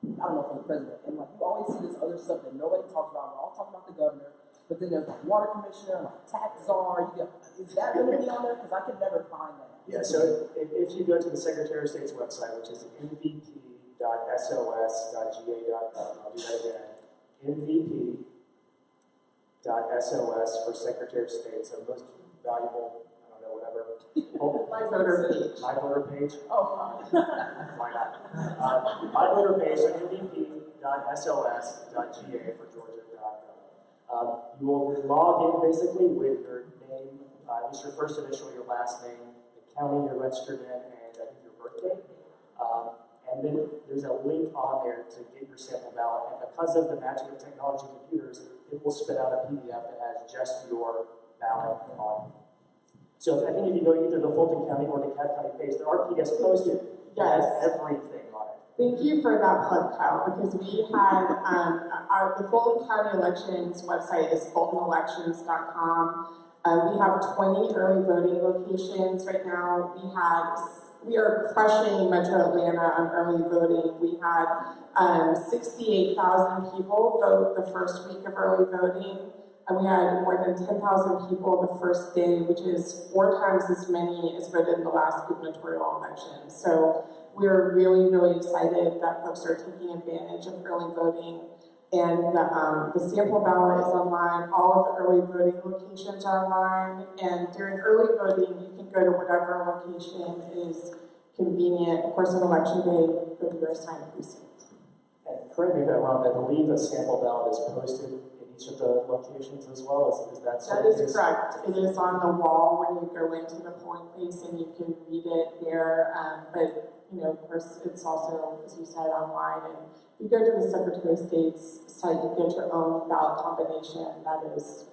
I don't know for the president and like you always see this other stuff that nobody talks about. We're all talking about the governor, but then there's like water commissioner, like tax czar. Is that going to be on there? Because I could never find that. Yeah. So if you go to the Secretary of State's website, which is mvp.sos.ga.gov, I'll do that again. mvp.sos for Secretary of State. So most valuable. Whatever. My voter page. My voter page. Oh, Why not? My voter page at mvp.sos.ga for Georgia.gov. You will log in basically with your name, just your first initial, your last name, the county you're registered in, and I think your birthday. And then there's a link on there to get your sample ballot. And because of the magic of technology computers, it will spit out a PDF that has just your ballot on it. So I think if you go either the Fulton County or the DeKalb County page, there are PDFs posted that has everything on it. Thank you for that plug, Kyle, because we had, the Fulton County Elections website is fultonelections.com. We have 20 early voting locations right now. We are crushing Metro Atlanta on early voting. We had 68,000 people vote the first week of early voting. And we had more than 10,000 people the first day, which is 4 times as many as voted in the last gubernatorial election. So we're really, really excited that folks are taking advantage of early voting. And the sample ballot is online. All of the early voting locations are online. And during early voting, you can go to whatever location is convenient. Of course, on election day, go to your assigned precinct. And correct me if I'm wrong, I believe a sample ballot is posted in each of the locations as well. Is that so? That is correct. It is on the wall when you go into the polling place, and you can read it there. But you know, of course, it's also, as you said, online. And you go to the Secretary of State's site, you get your own ballot combination that is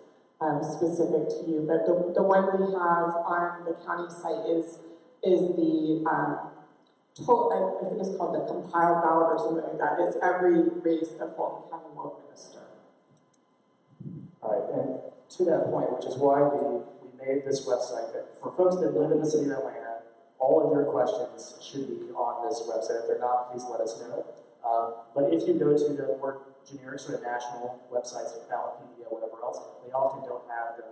specific to you. But the one we have on the county site is the I think it's called the compiled ballot or something like that. It's every race that Fulton County will administer. All right, and to that point, which is why we made this website, that for folks that live in the city of Atlanta, all of your questions should be on this website. If they're not, please let us know. But if you go to the more generic sort of national websites, like Ballotpedia, whatever else, they often don't have the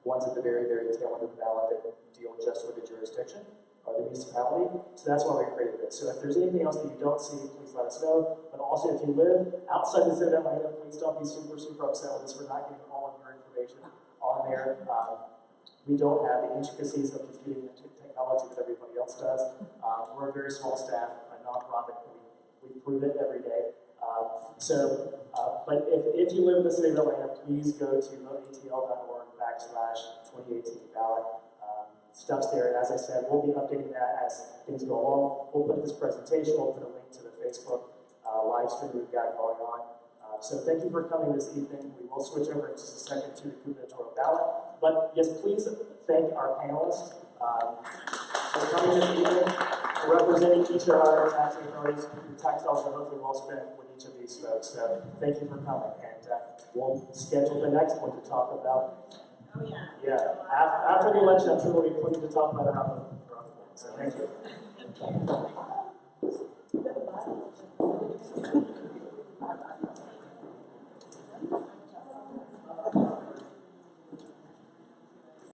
ones at the very, very tail end of the ballot that deal just with the jurisdiction or the municipality. So that's why we created this. So if there's anything else that you don't see, please let us know. But also, if you live outside the city of Atlanta, please don't be super, super upset with us. We're not getting all of your information on there. We don't have the intricacies of computing technology that everybody else does. We're a very small staff, a nonprofit. We prove it every day. But if you live in the city of Atlanta, please go to voteatl.org/2018 ballot. Stuff's there, and as I said, we'll be updating that as things go along. We'll put this presentation, we'll put a link to the Facebook live stream we've got going on. So thank you for coming this evening. We will switch over in just a second to the gubernatorial ballot. But yes, please thank our panelists for coming this evening, representing each of our taxing authorities. Your tax dollars are hopefully well spent with each of these folks. So thank you for coming, and we'll schedule the next one to talk about. Oh, yeah. Yeah, after the election, I'm sure we'll be plenty to talk about around the. So thank you.